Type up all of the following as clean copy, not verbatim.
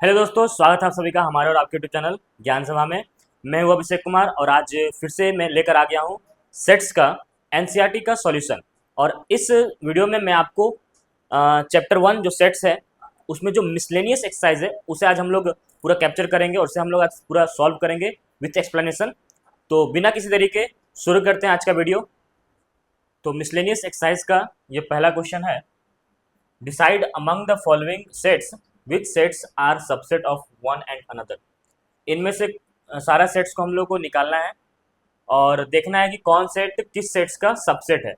Hello दोस्तों, स्वागत है आप सभी का हमारे और आपके यूट्यूब चैनल ज्ञान सभा में। मैं हूं अभिषेक कुमार और आज फिर से मैं लेकर आ गया हूं सेट्स का एनसीईआरटी का सॉल्यूशन। और इस वीडियो में मैं आपको चैप्टर 1 जो सेट्स है उसमें जो मिसलेनियस एक्सरसाइज है उसे आज हम लोग पूरा कैप्चर करेंगे और उसे हम लोग आज पूरा सॉल्व करेंगे विथ एक्सप्लेनेशन। तो बिना किसी तरीके शुरू करते हैं आज का वीडियो। तो मिसलेनियस एक्सरसाइज का ये पहला क्वेश्चन है, decide among the following sets which sets are subset of one and another. इनमें से सारा सेट्स को हम लोग को निकालना है और देखना है कि कौन सेट किस सेट्स का सबसेट है।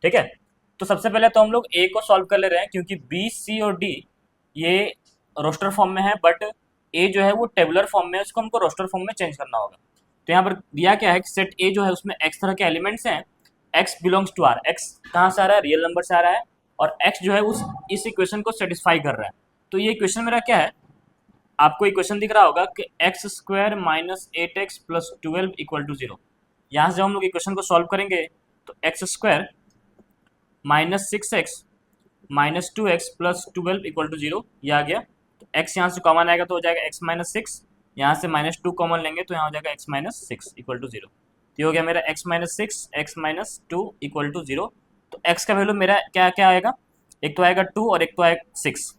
ठीक है, तो सबसे पहले तो हम लोग ए को सॉल्व कर ले रहे हैं क्योंकि बी सी और डी ये रोस्टर फॉर्म में है, बट ए जो है वो टेबुलर फॉर्म में है, उसको हमको रोस्टर फॉर्म में चेंज करना होगा। तो यहाँ पर दिया क्या है कि सेट ए जो है उसमें एक्स तरह के एलिमेंट्स हैं, X belongs to R. X कहाँ से आ रहा है? रियल नंबर से आ रहा है और एक्स जो है उस इस इक्वेशन को सेटिस्फाई कर रहा है। तो ये इक्वेशन मेरा क्या है, आपको इक्वेशन दिख रहा होगा कि X square minus 8x plus 12 equal to 0। यहाँ से जब हम लोग इक्वेशन को सॉल्व करेंगे तो X square minus 6x minus 2x plus 12 equal to 0 ये आ गया। तो x यहाँ से कॉमन आएगा तो हो जाएगा x माइनस 6, यहाँ से माइनस 2 कॉमन लेंगे तो यहाँ हो जाएगा x माइनस 6 इक्वल टू 0। तो ये हो गया मेरा x minus 6 x minus 2 equal to 0। तो x का वैल्यू मेरा क्या क्या आएगा, एक तो आएगा 2 और एक तो आएगा 6।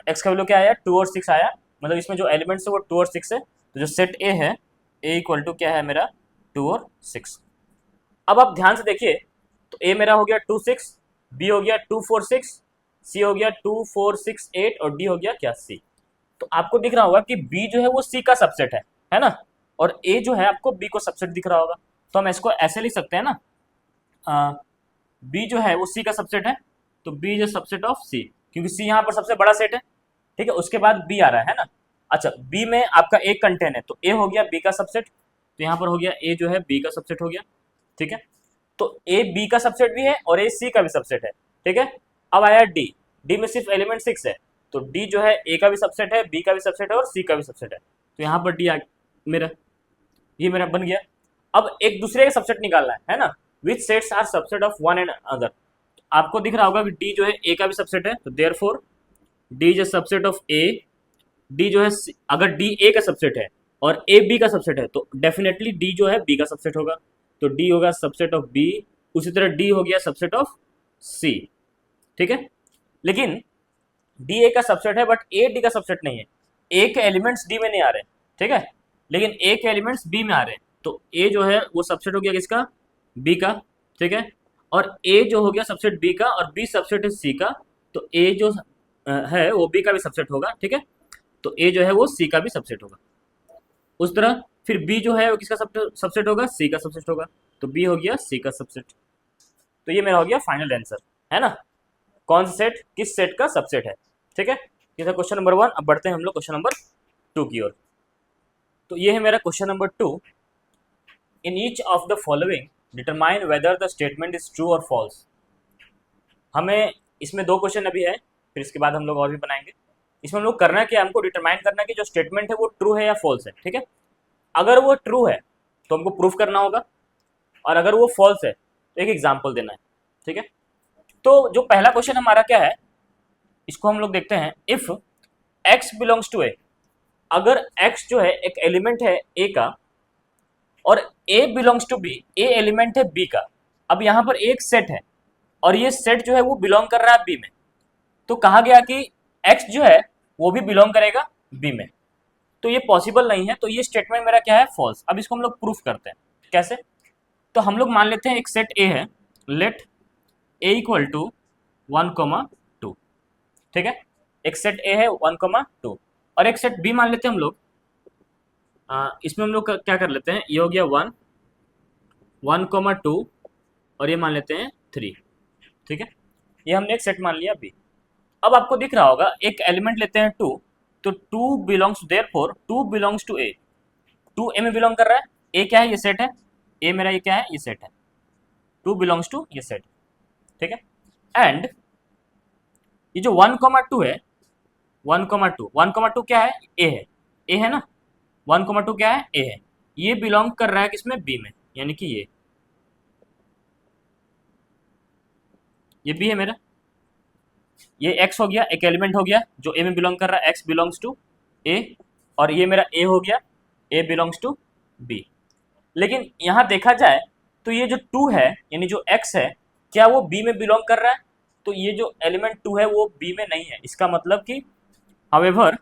एक्स का वैल्यू क्या आया? 2 और 6 आया, मतलब इसमें जो एलिमेंट्स है वो 2 और 6 है। तो जो सेट ए है, ए इक्वल टू क्या है मेरा 2 और 6। अब आप ध्यान से देखिए, तो ए मेरा हो गया 2 6, बी हो गया 2 4 6, सी हो गया 2 4 6 8 और डी हो गया क्या सी। तो आपको दिख रहा होगा कि बी जो है वो सी का सबसेट है ना, और ए जो है आपको बी को सबसेट दिख रहा होगा। तो हम इसको ऐसे लिख सकते हैं ना, बी जो है वो सी का सबसेट है, तो बी इज सबसेट ऑफ सी, क्योंकि सी यहाँ पर सबसे बड़ा सेट है। ठीक है, उसके बाद बी आ रहा है ना। अच्छा, बी में आपका ए कंटेन है तो ए हो गया बी का सबसेट, तो यहाँ पर हो गया ए जो है बी का सबसेट हो गया। ठीक है, तो ए बी का सबसेट भी है और ए सी का भी सबसेट है। ठीक है, अब आया डी। डी में सिर्फ एलिमेंट 6 है, तो डी जो है ए का भी सबसेट है, बी का भी सबसेट है और सी का भी सबसेट है। तो यहाँ पर डी आ मेरा, ये मेरा बन गया। अब एक दूसरे का सबसेट निकालना है ना, which sets are subset of one and other. आपको दिख रहा होगा कि डी जो है ए का भी सबसेट है, तो therefore D is a subset of A. D जो है अगर डी ए का सबसेट है और ए बी का सबसेट है तो डेफिनेटली डी जो है बी का सबसेट होगा, तो डी होगा सबसेट ऑफ बी। उसी तरह डी हो गया सबसेट ऑफ सी। ठीक है, लेकिन डी ए का सबसेट है बट ए डी का सबसेट नहीं है। ए के एलिमेंट्स डी में नहीं आ रहे, ठीक है, लेकिन ए के एलिमेंट्स बी में आ रहे हैं, तो ए जो है वो सबसेट हो गया किसका? बी का। ठीक है, और ए जो हो गया सबसेट बी का और बी सबसेट है सी का, तो ए जो है वो बी का भी सबसेट होगा। ठीक है, तो ए जो है वो सी का भी सबसेट होगा। उस तरह फिर बी जो है वो किसका सबसेट होगा? सी का सबसेट होगा, तो बी हो गया सी का सबसेट। तो ये मेरा हो गया फाइनल आंसर, है ना, कौन सा सेट किस सेट का सबसेट है। ठीक है, ये था क्वेश्चन नंबर 1। अब बढ़ते हैं हम लोग क्वेश्चन नंबर 2 की ओर। तो ये है मेरा question number 2। In each of the following determine whether the statement is true और फॉल्स। हमें इसमें 2 क्वेश्चन अभी है, फिर इसके बाद हम लोग और भी बनाएंगे। इसमें हम लोग करना क्या, हमको डिटरमाइन करना कि जो स्टेटमेंट है वो ट्रू है या फॉल्स है। ठीक है, अगर वो ट्रू है तो हमको प्रूफ करना होगा, और अगर वो फॉल्स है तो एक एग्जाम्पल देना है। ठीक है, तो जो पहला क्वेश्चन हमारा क्या है, इसको हम लोग देखते हैं। इफ x बिलोंग्स टू ए, अगर x जो है एक एलिमेंट है a का और a belongs to b, a element है b का। अब यहाँ पर एक सेट है और ये सेट जो है वो बिलोंग कर रहा है b में, तो कहा गया कि x जो है वो भी बिलोंग करेगा b में, तो ये पॉसिबल नहीं है। तो ये स्टेटमेंट मेरा क्या है? फॉल्स। अब इसको हम लोग प्रूफ करते हैं कैसे। तो हम लोग मान लेते हैं एक सेट a है, लेट a इक्वल टू 1,2। ठीक है, एक सेट a है 1,2 और एक सेट b मान लेते हैं हम लोग। इसमें हम लोग क्या कर लेते हैं, ये हो गया 1 1,2 और ये मान लेते हैं 3। ठीक है, ये हमने एक सेट मान लिया b। अब आपको दिख रहा होगा एक एलिमेंट लेते हैं 2, तो 2 बिलोंग्स देयरफॉर 2 बिलोंग्स टू ए। 2 ए में बिलोंग कर रहा है, ए क्या है? ये सेट है, ए मेरा ये क्या है? ये सेट है, 2 बिलोंग्स टू ये सेट। ठीक है, एंड ये जो 1,2 है, 1,2 क्या है? ए है, ए है ना। 1,2 क्या है? ए है। ये बिलोंग कर रहा है किसमें? बी में, यानी कि ये बी है मेरा। ये एक्स हो गया, एक एलिमेंट हो गया जो ए में बिलोंग कर रहा है, एक्स बिलोंग्स टू ए, और ये मेरा ए हो गया, ए बिलोंग्स टू बी। लेकिन यहाँ देखा जाए तो ये जो टू है यानी जो एक्स है, क्या वो बी में बिलोंग कर रहा है? तो ये जो एलिमेंट टू है वो बी में नहीं है। इसका मतलब कि however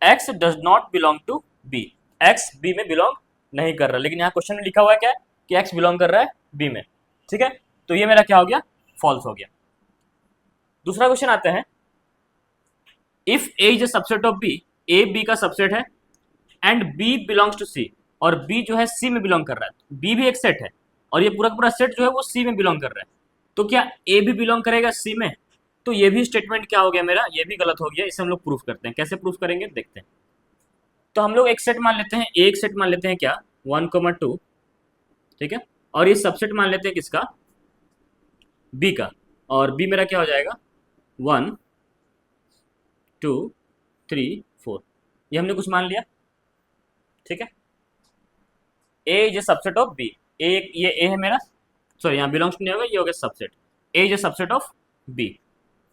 X does not belong to B, X B में बिलोंग नहीं कर रहा। लेकिन यहाँ क्वेश्चन में लिखा हुआ है क्या, कि एक्स बिलोंग कर रहा है बी में। ठीक है, तो ये मेरा क्या हो गया, फॉल्स हो गया। दूसरा क्वेश्चन आते हैं, if A is a subset of B, A B का सबसेट है, and B belongs to C, और बी जो है सी में बिलोंग कर रहा है। बी भी एक सेट है और ये पूरा का पूरा सेट जो है वो सी में बिलोंग कर रहा है। तो क्या ए भी बिलोंग करेगा सी में? तो ये भी स्टेटमेंट क्या हो गया मेरा, ये भी गलत हो गया। इसे हम लोग प्रूफ करते हैं। कैसे प्रूफ करेंगे देखते हैं। तो हम लोग एक सेट मान लेते हैं, एक सेट मान लेते हैं क्या, 1,2, ठीक है, और ये सबसेट मान लेते हैं किसका, बी का। और बी मेरा क्या हो जाएगा, 1 2 3 4, ये हमने कुछ मान लिया। ठीक है, A is a subset of B, A, ये ए है मेरा, सॉरी यहाँ बिलोंग्स नहीं होगा, ये हो गया subset. A is a subset of B,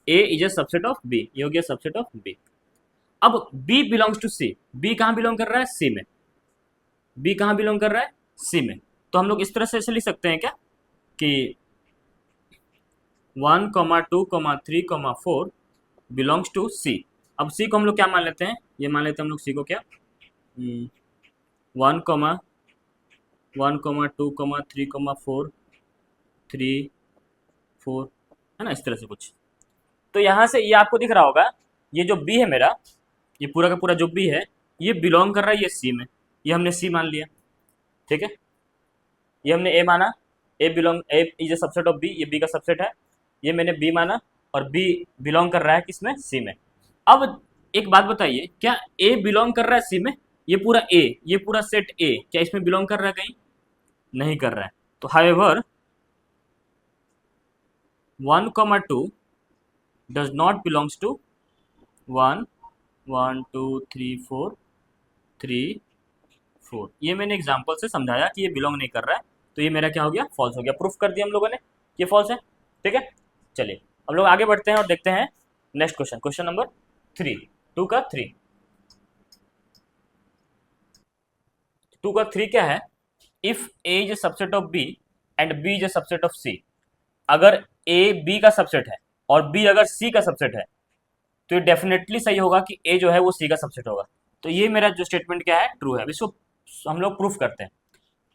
A is a subset of B, ये हो गया सबसेट ऑफ बी। अब B belongs to C, B कहाँ बिलोंग कर रहा है, सी में। बी कहाँ बिलोंग कर रहा है, सी में। तो हम लोग इस तरह से ऐसे लिख सकते हैं क्या, कि 1,2,3,4 बिलोंग्स टू सी। अब सी को हम लोग क्या मान लेते हैं, ये मान लेते हैं हम लोग सी को क्या, 1,1,2,3,4 3 4, है ना, इस तरह से कुछ। तो यहाँ से ये आपको दिख रहा होगा, ये जो बी है मेरा, ये पूरा का पूरा जो बी है, ये बिलोंग कर रहा है ये सी में। ये हमने सी मान लिया। ठीक है, ये हमने ए माना, A is a subset of B, ये बी का सबसेट है। ये मैंने बी माना, और बी बिलोंग कर रहा है किसमें, सी में। अब एक बात बताइए, क्या ए बिलोंग कर रहा है सी में? ये पूरा ए, ये पूरा सेट ए क्या इसमें बिलोंग कर रहा है कहीं? नहीं कर रहा है। तो however 1,2 does not belongs to 1 1 2 3 4 3 4। ये मैंने एग्जांपल से समझाया कि ये बिलोंग नहीं कर रहा है। तो ये मेरा क्या हो गया, फॉल्स हो गया। प्रूफ कर दिया हम लोगों ने, ये फॉल्स है। ठीक है, चलिए हम लोग आगे बढ़ते हैं और देखते हैं नेक्स्ट क्वेश्चन, क्वेश्चन नंबर 3, 2 का 3। 2 का 3 क्या है, if A is a subset of B and B is a subset of C. अगर ए बी का सबसेट है और बी अगर सी का सबसेट है, तो ये डेफिनेटली सही होगा कि ए जो है वो सी का सबसेट होगा। तो ये मेरा जो स्टेटमेंट क्या है, ट्रू है। इसको हम लोग प्रूफ करते हैं।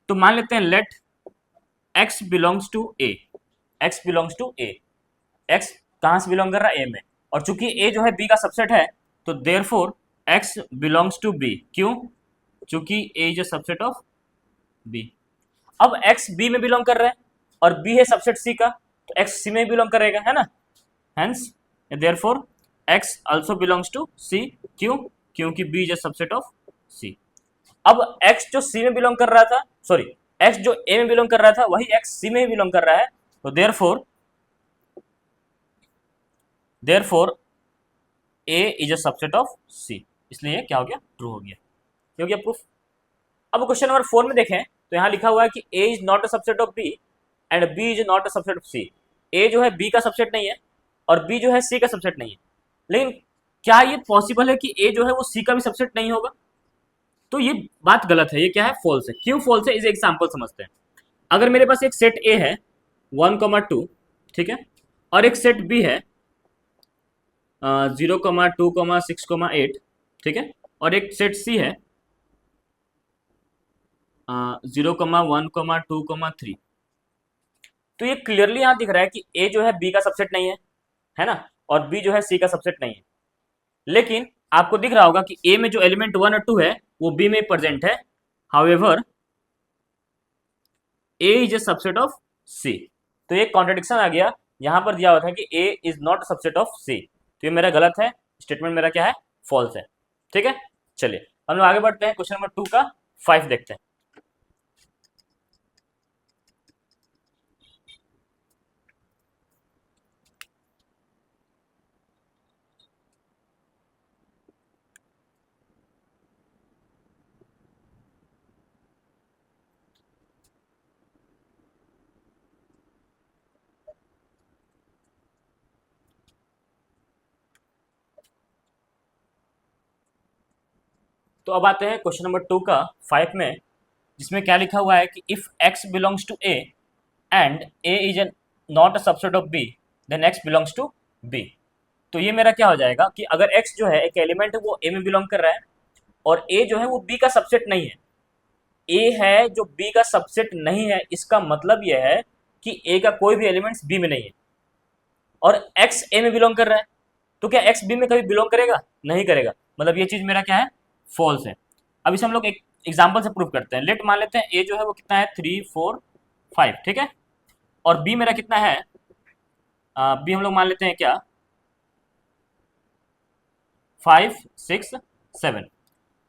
तो मान लेते हैं let X belongs to A, X belongs to A, X कहाँ से बिलोंग कर रहा है, ए में। और चूंकि ए जो है बी का सबसेट है, तो therefore x belongs to B. क्यों? चूंकि A is a subset of B. अब एक्स बी में बिलोंग कर रहा है और बी है सबसेट सी का, तो एक्स सी में बिलोंग करेगा, है ना। Hence therefore x also belongs to C. क्यों? क्योंकि B is a subset of C. अब एक्स जो सी में बिलोंग कर रहा था, सॉरी, एक्स जो ए में बिलोंग कर रहा था, वही एक्स सी में बिलोंग कर रहा है। तो therefore A is a subset of C. इसलिए क्या हो गया, ट्रू हो गया। ये हो गया प्रूफ। अब क्वेश्चन नंबर 4 में देखें, तो यहाँ लिखा हुआ है कि A is not a subset of B and B is not a subset of C. A जो है बी का सबसेट नहीं है और बी जो है सी का सबसेट नहीं है। लेकिन क्या ये पॉसिबल है कि ए जो है वो सी का भी सबसेट नहीं होगा? तो ये बात गलत है, ये क्या है, फॉल्स है। क्यों फॉल्स है, इसे एग्जाम्पल समझते हैं। अगर मेरे पास एक सेट ए है 1,2, ठीक है, और एक सेट बी है 0,2,6,8, ठीक है, और एक सेट सी है 0,1,2,3। तो ये क्लियरली यहाँ दिख रहा है कि ए जो है बी का सबसेट नहीं है ना, और बी जो है सी का सबसेट नहीं है। लेकिन आपको दिख रहा होगा कि ए में जो एलिमेंट 1 और 2 है वो बी में प्रेजेंट है। However A is a subset of C. तो ये कॉन्ट्रडिक्शन आ गया। यहां पर दिया हुआ था कि A is not subset of C, तो ये मेरा गलत है, स्टेटमेंट मेरा क्या है, फॉल्स है। ठीक है, चलिए हम लोग आगे बढ़ते हैं। क्वेश्चन नंबर 2 का 5 देखते हैं। तो अब आते हैं क्वेश्चन नंबर 2 का 5 में, जिसमें क्या लिखा हुआ है कि if x belongs to a and a is not a subset of b then x belongs to b। तो ये मेरा क्या हो जाएगा कि अगर x जो है एक एलिमेंट है वो a में बिलोंग कर रहा है और a जो है वो b का सबसेट नहीं है, a है जो b का सबसेट नहीं है, इसका मतलब यह है कि a का कोई भी एलिमेंट्स b में नहीं है और x a में बिलोंग कर रहा है, तो क्या x b में कभी बिलोंग करेगा? नहीं करेगा। मतलब ये चीज मेरा क्या है? फॉल्स है। अब इसे हम लोग एक एग्जाम्पल से प्रूव करते हैं। लेट मान लेते हैं a जो है वो कितना है 3 4 5, ठीक है, और b मेरा कितना है, b हम लोग मान लेते हैं क्या 5 6 7।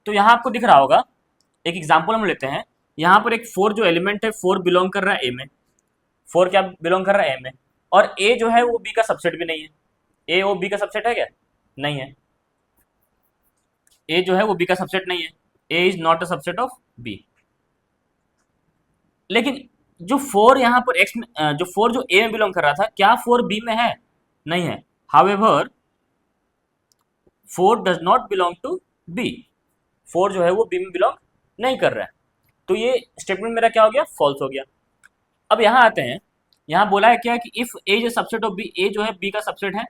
तो यहाँ आपको दिख रहा होगा, एक एग्जाम्पल हम लेते हैं। यहाँ पर एक 4 जो एलिमेंट है 4 बिलोंग कर रहा है a में, 4 क्या बिलोंग कर रहा है a में, और a जो है वो b का सबसेट भी नहीं है। a और b का सबसेट है क्या? नहीं है। a जो है वो b का सबसेट नहीं है, a is not a subset of b। लेकिन जो 4 यहाँ पर x में जो 4 जो a में बिलोंग कर रहा था, क्या 4 b में है? नहीं है। However 4 does not belong to b, 4 जो है वो b में बिलोंग नहीं कर रहा है। तो ये स्टेटमेंट मेरा क्या हो गया? फॉल्स हो गया। अब यहाँ आते हैं, यहाँ बोला है क्या कि if a is subset of b, a जो है b का सबसेट है,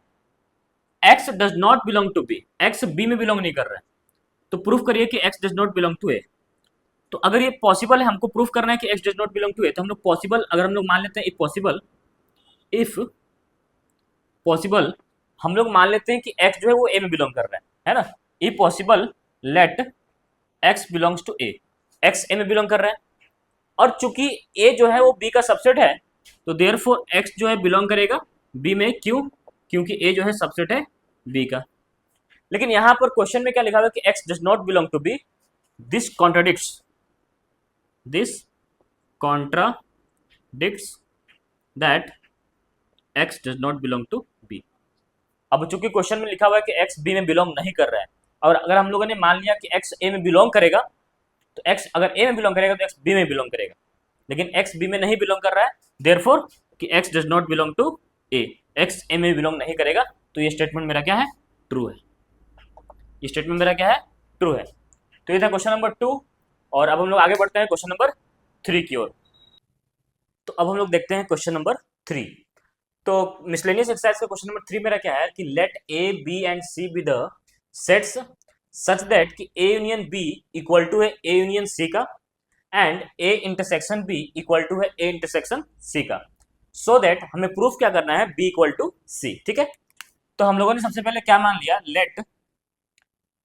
x does not belong to b, x b में बिलोंग नहीं कर रहा है, तो प्रूफ करिए कि x does not belong to a। तो अगर ये पॉसिबल है, हमको प्रूफ करना है कि x does not belong to a, तो हम लोग पॉसिबल, अगर हम लोग मान लेते हैं इफ पॉसिबल हम लोग मान लेते हैं कि x जो है वो a में बिलोंग कर रहा है ना। If possible let x belongs to a, x a में बिलोंग कर रहा है और चूंकि a जो है वो b का सबसेट है, तो देयरफॉर x जो है बिलोंग करेगा b में। क्यों? क्योंकि a जो है सबसेट है b का। लेकिन यहां पर क्वेश्चन में क्या लिखा हुआ है कि x does not belong to b, this contradicts that x does not belong to b। अब चूंकि क्वेश्चन में लिखा हुआ है कि x b में बिलोंग नहीं कर रहा है, और अगर हम लोगों ने मान लिया कि x a में बिलोंग करेगा, तो x अगर a में बिलोंग करेगा तो x b में बिलोंग करेगा, लेकिन x b में नहीं बिलोंग कर रहा है, देयरफॉर कि x does not belong to a, x a में बिलोंग नहीं करेगा। तो ये स्टेटमेंट मेरा क्या है? ट्रू है। ये स्टेटमेंट मेरा क्या है? ट्रू है। तो ये था क्वेश्चन नंबर 2, और अब हम लोग आगे बढ़ते हैं क्वेश्चन नंबर 3 की ओर। तो अब हम लोग देखते हैं क्वेश्चन नंबर 3। तो मिसलेनियस एक्सरसाइज का क्वेश्चन नंबर 3 मेरा क्या है कि let A B and C be the sets such that कि A union B equal to है ए यूनियन सी का, and A intersection B equal to है ए इंटरसेक्शन सी का, सो दैट हमें प्रूफ क्या करना है? बी इक्वल टू सी, ठीक है। तो हम लोगों ने सबसे पहले क्या मान लिया? Let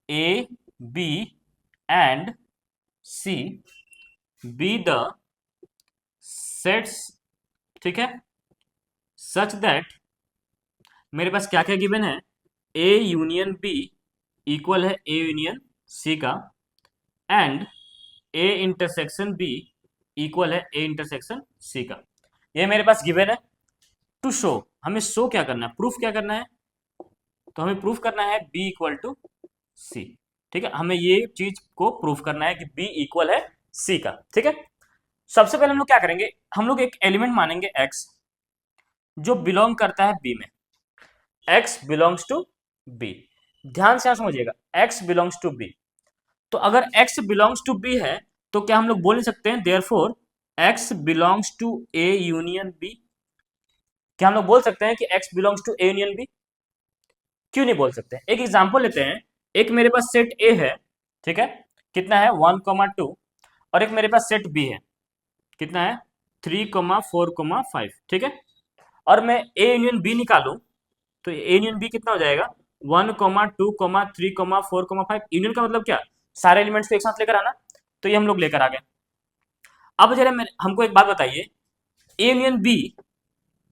A B and C be the sets, ठीक है, सच दैट मेरे पास क्या क्या गिवन है? ए यूनियन बी इक्वल है ए यूनियन सी का, and A intersection B equal है ए इंटरसेक्शन सी का। ये मेरे पास गिवन है। टू शो, हमें शो क्या करना है? प्रूफ क्या करना है? तो हमें प्रूफ करना है बी इक्वल टू सी, ठीक है। हमें ये चीज को प्रूफ करना है कि बी इक्वल है सी का, ठीक है। सबसे पहले हम लोग क्या करेंगे? हम लोग एक एलिमेंट मानेंगे x जो बिलोंग करता है b में, x बिलोंग्स टू b। ध्यान से समझिएगा, x बिलोंग्स टू b। तो अगर x बिलोंग्स टू b है, तो क्या हम लोग बोल सकते हैं therefore x belongs to a union b? क्या हम लोग बोल सकते हैं कि x belongs to a union b? क्यों नहीं बोल सकते? एक एग्जांपल लेते हैं। एक मेरे पास सेट a है, ठीक है, कितना है 1, 2, और एक मेरे पास सेट b है, कितना है 3, 4, 5, ठीक है। और मैं a यूनियन b निकालूं, तो a यूनियन b कितना हो जाएगा? 1, 2, 3, 4, 5। यूनियन का मतलब क्या? सारे एलिमेंट्स को एक साथ लेकर आना। तो ये हम लोग लेकर आ गए। अब जरा हमको एक बात बताइए, a यूनियन b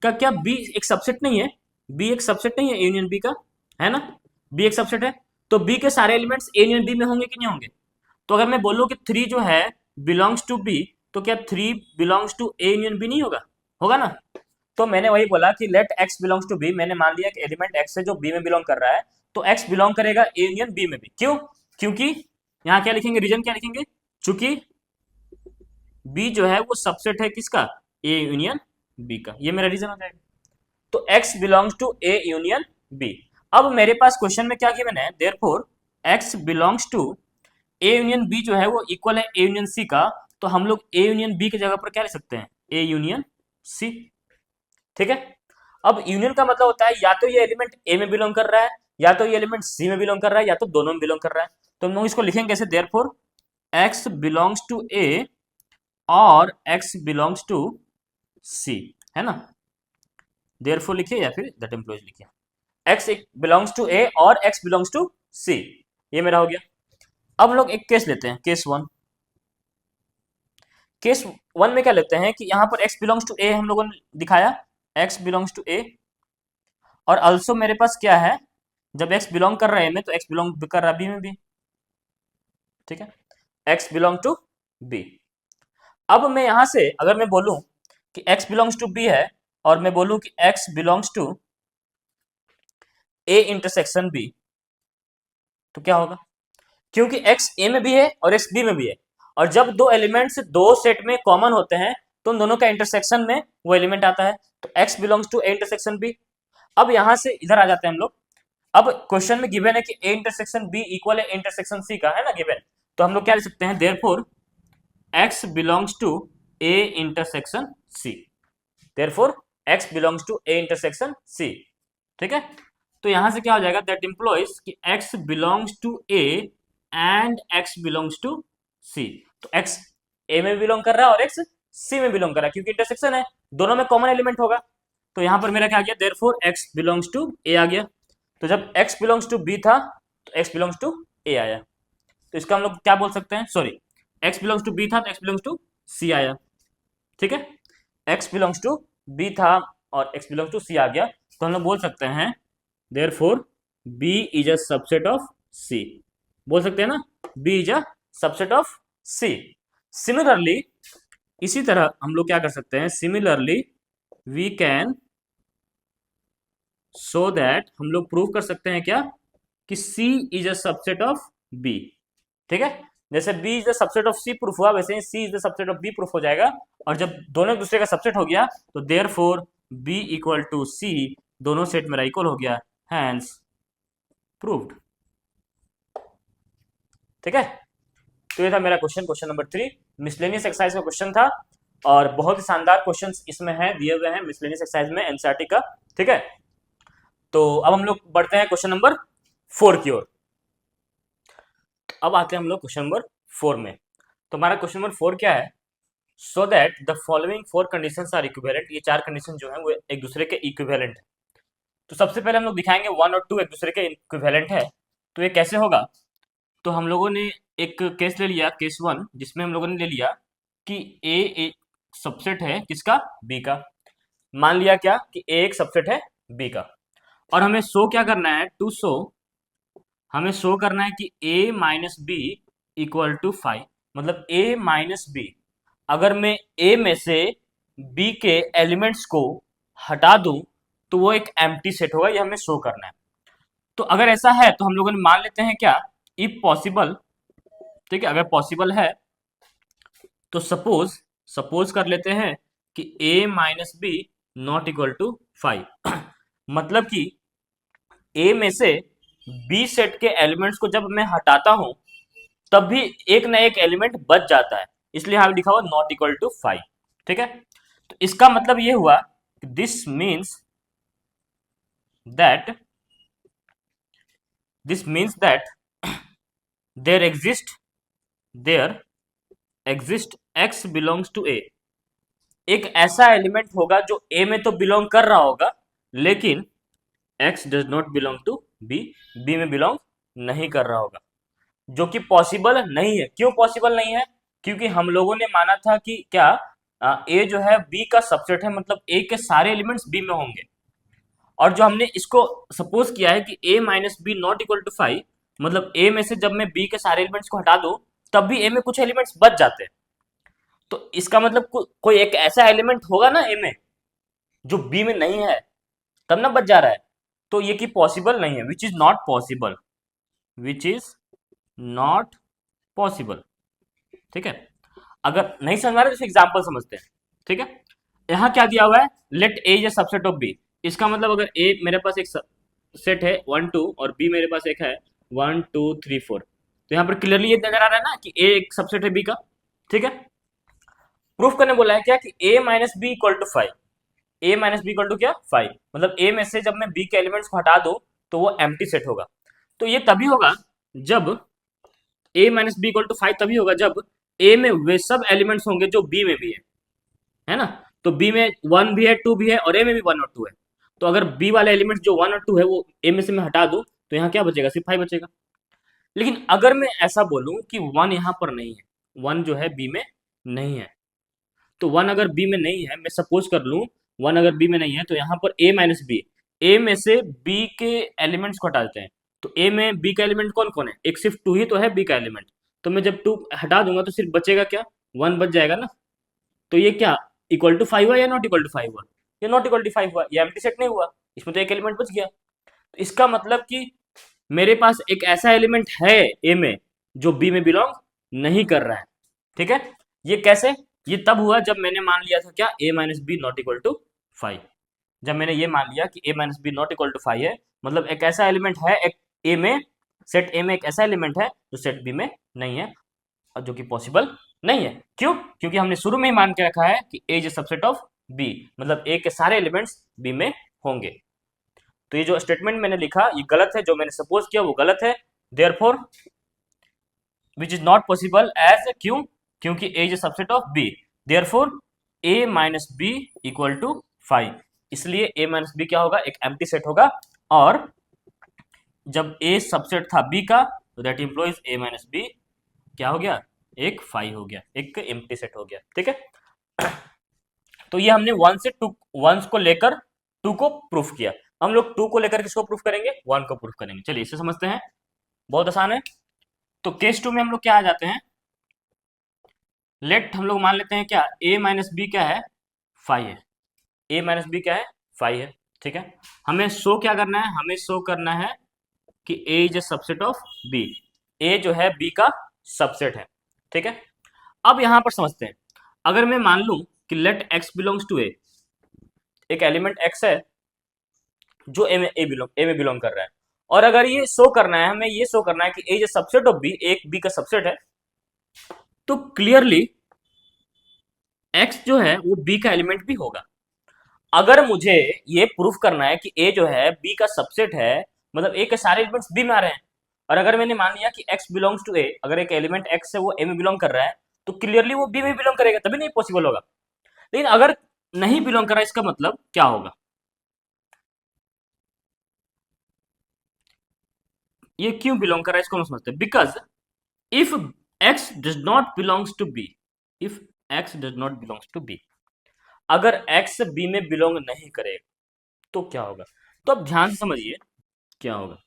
का क्या b एक सबसेट नहीं है? b एक सबसेट नहीं है a यूनियन b का, है ना? b एक सबसेट है, तो b के सारे एलिमेंट्स a यूनियन b में होंगे कि नहीं होंगे? तो अगर मैं बोलूं कि 3 जो है बिलोंग्स टू b, तो क्या 3 belongs to a union b नहीं होगा? होगा ना? तो मैंने वही बोला कि let x belongs to b। मैंने मान लिया कि एलिमेंट x है जो b में बिलोंग कर रहा है, तो x बिलोंग करेगा a यूनियन b में भी। क्यों? क्योंकि यहाँ क्या लिखेंगे? रीजन क्या लिखेंगे? चूंकि b जो है वो सबसेट है किसका? a यूनियन b का। ये मेरा रीजन हो जाएगा। तो x belongs to a union b। अब मेरे पास क्वेश्चन में क्या गिवन है? Therefore x belongs to A union B जो है वो इक्वल है ए यूनियन सी का, तो हम लोग ए यूनियन बी की जगह पर क्या लिख सकते हैं, ए यूनियन सी। ठीक है, अब यूनियन का मतलब होता है या तो ये एलिमेंट ए में बिलोंग कर रहा है, या तो ये एलिमेंट सी में बिलोंग कर रहा है, या तो दोनों में बिलोंग कर रहा है। तो हम लोग इसको लिखेंगे कैसे, therefore x belongs to A और एक्स बिलोंग्स टू सी, है ना। देयरफॉर लिखिए या फिर दैट एम्प्लॉइज लिखिए, एक्स बिलोंग्स टू ए और एक्स बिलोंग्स टू सी, ये मेरा हो गया। अब लोग एक केस लेते हैं, केस वन। केस वन में क्या लेते हैं कि यहां पर एक्स बिलोंग्स टू ए हम लोगों ने दिखाया, एक्स बिलोंग्स टू ए, और अल्सो मेरे पास क्या है, जब एक्स बिलोंग कर रहा है ए में तो एक्स बिलोंग कर रहा है बी में भी। ठीक है, एक्स बिलोंग टू बी। अब मैं यहां से अगर मैं बोलूं कि x बिलोंग्स टू बी है, और मैं बोलूं कि x belongs to A intersection B, तो क्या होगा, क्योंकि x a में भी है और x b में भी है, और जब दो एलिमेंट्स दो सेट में कॉमन होते हैं तो उन दोनों का इंटरसेक्शन में वो एलिमेंट आता है, तो x belongs to A intersection B. अब यहां से इधर आ जाते हैं हम लोग। अब क्वेश्चन में गिवन है कि ए इंटरसेक्शन बी इक्वल है इंटरसेक्शन सी का, है ना गिवन, तो हम लोग क्या लिख सकते हैं, therefore x belongs to A intersection C, therefore x belongs to A intersection C. ठीक है, तो यहां से क्या हो जाएगा, दैट इंप्लॉइज कि x belongs to A and x belongs to C. तो x a में बिलोंग कर रहा है और x c में बिलोंग कर रहा है, क्योंकि इंटरसेक्शन है, दोनों में कॉमन एलिमेंट होगा। तो यहां पर मेरा क्या आ गया, therefore x belongs to a आ गया। तो जब x बिलोंग्स टू b था तो x बिलोंग्स टू a आया, तो इसका हम लोग क्या बोल सकते हैं, sorry, x belongs to b था तो x बिलोंग्स टू c आया। ठीक है, x बिलोंग्स टू b था और x बिलोंग्स टू c आ गया, तो हम लोग बोल सकते हैं therefore b is a subset of c, बोल सकते हैं ना, b is a subset of c। Similarly इसी तरह हम लोग क्या कर सकते हैं, similarly we can so that, हम लोग प्रूव कर सकते हैं क्या, कि c is a subset of b। ठीक है, जैसे b is the subset of c proof हुआ, वैसे ही c is the subset of b proof हो जाएगा, और जब दोनों एक दूसरे का सबसेट हो गया तो therefore b equal to c, दोनों सेट मेरा इक्वल हो गया, हैंस प्रूव्ड। ठीक है, तो ये था मेरा क्वेश्चन नंबर 3, मिसलेनियस एक्सरसाइज का क्वेश्चन था, और बहुत ही शानदार क्वेश्चंस इसमें हैं, दिए हुए हैं मिसलेनियस एक्सरसाइज में एनसीईआरटी का। ठीक है, तो अब हम लोग बढ़ते हैं क्वेश्चन नंबर 4 की ओर। अब आते हैं हम लोग क्वेश्चन नंबर 4 में। तो हमारा क्वेश्चन नंबर 4 क्या है, so that the following 4 conditions are equivalent, ये 4 कंडीशन जो है वो एक दूसरे के इक्विवेलेंट है। तो सबसे पहले हम लोग दिखाएंगे 1 और 2 एक दूसरे के इक्विवेलेंट है, तो ये कैसे होगा। तो हम लोगों ने एक केस ले लिया, केस 1, जिसमें हम लोगों ने ले लिया कि ए एक सबसेट है किसका, बी का। मान लिया क्या कि ए एक सबसेट है बी का, और हमें शो क्या करना है, टू शो, हमें शो करना है कि a minus B equal to 5, मतलब a माइनस बी, अगर मैं a में से b के एलिमेंट्स को हटा दूं तो वो एक एम्प्टी सेट होगा, ये हमें शो करना है। तो अगर ऐसा है तो हम लोगों ने मान लेते हैं क्या, इफ पॉसिबल, ठीक है, अगर पॉसिबल है तो सपोज कर लेते हैं कि a minus B not equal to 5 मतलब कि a में से बी सेट के एलिमेंट्स को जब मैं हटाता हूं तब भी एक ना एक एलिमेंट बच जाता है, इसलिए यहां लिखा हुआ नॉट इक्वल टू 5। ठीक है, तो इसका मतलब ये हुआ this means that there exist x belongs to a, एक ऐसा एलिमेंट होगा जो a में तो बिलोंग कर रहा होगा, लेकिन x does not belong to b, b में बिलोंग नहीं कर रहा होगा, जो कि पॉसिबल नहीं है। क्यों पॉसिबल नहीं है, क्योंकि हम लोगों ने माना था कि क्या a जो है b का सबसेट है, मतलब a के सारे एलिमेंट्स b में होंगे, और जो हमने इसको सपोज किया है कि a minus B not equal to 5, मतलब a में से जब मैं b के सारे एलिमेंट्स को हटा दूं तब भी a में कुछ एलिमेंट्स बच जाते हैं। तो इसका मतलब कोई एक ऐसा एलिमेंट होगा ना a में जो b में नहीं है, तब ना बच जा रहा है, तो ये कि पॉसिबल नहीं है, विच is not possible, which is not possible. ठीक है, अगर नहीं समझ आ रहा तो एग्जाम्पल समझते हैं। ठीक है, यहां क्या दिया हुआ है, let A is subset of B, इसका मतलब अगर ए मेरे पास एक सेट है 1 2 और बी मेरे पास एक है 1 2 3 4, तो यहाँ पर क्लियरली ये नजर आ रहा है ना कि ए एक सबसेट है बी का। ठीक है, प्रूफ करने बोला है क्या कि A minus B equal to 5। A minus B equal to क्या 5, मतलब ए में से जब मैं बी के एलिमेंट्स को हटा दूं तो वो एम्प्टी सेट होगा। तो ये तभी होगा जब ए माइनस बी इक्वल टू 5, तभी होगा जब ए में वे सब एलिमेंट्स होंगे जो बी में भी है ना। तो बी में 1 भी है 2 भी है और ए में भी 1 और 2 है। तो अगर बी वाले एलिमेंट्स जो 1 और 2 है वो ए में से मैं हटा दूं तो यहाँ क्या बचेगा, सिर्फ 5 बचेगा। लेकिन अगर मैं ऐसा बोलूं कि 1 यहाँ पर नहीं है, 1 जो है बी में नहीं है, तो 1 अगर बी में नहीं है, मैं सपोज कर लूं 1 अगर बी में नहीं है, तो यहाँ पर ए माइनस बी, ए में से बी के एलिमेंट्स को हटा देते हैं। तो ए में बी का एलिमेंट कौन कौन है, एक सिर्फ 2 ही तो है बी का एलिमेंट। तो मैं जब 2 हटा दूंगा तो सिर्फ बचेगा क्या, 1 बच जाएगा ना। तो ये क्या इक्वल टू 5 हुआ या नॉट इक्वल टू 5 हुआ, ये नॉट इक्वल टू 5 हुआ, ये एम्प्टी सेट नहीं हुआ, इसमें तो एक एलिमेंट बच गया। तो इसका मतलब कि मेरे पास एक ऐसा एलिमेंट है ए में जो बी में बिलोंग नहीं कर रहा है। ठीक है, ये कैसे, ये तब हुआ जब मैंने मान लिया था क्या a minus B not equal to 5। जब मैंने ये मान लिया कि a minus B not equal to 5 है, मतलब एक ऐसा एलिमेंट है एक a में, सेट a में एक ऐसा एलिमेंट है जो सेट b में नहीं है और जो कि पॉसिबल नहीं है। क्यों, क्योंकि हमने शुरू में ही मान के रखा है कि a is subset of b, मतलब a के सारे एलिमेंट्स b में होंगे। तो ये जो स्टेटमेंट मैंने लिखा ये गलत है, जो मैंने सपोज किया वो गलत है। Therefore which is not possible as, क्यों, क्योंकि a is subset of b, therefore a minus B equal to 5, इसलिए a माइनस बी क्या होगा, एक एम्प्टी सेट होगा। और जब a सबसेट था b का तो that implies a minus B क्या हो गया, एक 5 हो गया, एक एम्प्टी सेट हो गया। ठीक है, तो ये हमने 1 से 2, 1 को लेकर 2 को प्रूफ किया। हम लोग 2 को लेकर किसको प्रूफ करेंगे, 1 को प्रूफ करेंगे। चलिए इसे समझते हैं, बहुत आसान है। तो केस 2 में हम लोग क्या आ जाते हैं, लेट हम लोग मान लेते हैं क्या a माइनस बी क्या है 5 है, a माइनस बी क्या है 5 है। ठीक है, हमें शो क्या करना है, हमें शो करना है कि a is a subset of b, a जो है b का सबसेट है। ठीक है, अब यहां पर समझते हैं, अगर मैं मान लूं कि let x belongs to a, एक एलिमेंट x है जो a में बिलोंग कर रहा है, और अगर ये शो करना है, हमें ये शो करना है कि a is a subset of b, एक b का सबसेट है, तो क्लियरली x जो है वो b का एलिमेंट भी होगा। अगर मुझे ये प्रूफ करना है कि a जो है b का सबसेट है, मतलब a के सारे एलिमेंट्स b में आ रहे हैं, और अगर मैंने मान लिया कि x बिलोंग्स टू a, अगर एक एलिमेंट x है वो a में बिलोंग कर रहा है, तो क्लियरली वो b में बिलोंग करेगा, तभी नहीं पॉसिबल होगा। लेकिन अगर नहीं बिलोंग कर रहा, इसका मतलब क्या होगा, ये क्यों बिलोंग कर रहा है इसको हम समझते हैं। Because if x does not belongs to b, if x does not belongs to b, अगर x b में बिलोंग नहीं करेगा तो क्या होगा। तो अब ध्यान से समझिए क्या होगा,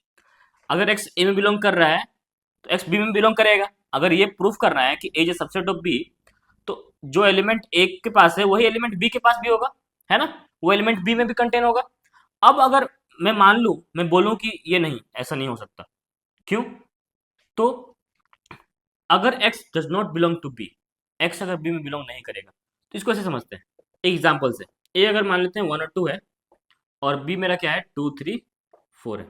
अगर x a में बिलोंग कर रहा है तो x b में बिलोंग करेगा। अगर ये प्रूफ करना है कि a is subset of b, तो जो एलिमेंट a के पास है वही एलिमेंट b के पास भी होगा, है ना, वो एलिमेंट b में भी कंटेन होगा। अब अगर मैं मान लूं, मैं बोलूं कि ये नहीं, ऐसा नहीं हो सकता, क्यों, तो अगर x does not belong to b, x अगर b में बिलोंग नहीं करेगा, तो इसको ऐसे समझते हैं एग्जाम्पल से, a अगर मान लेते हैं 1 और 2 है और b मेरा क्या है 2 3 4 है,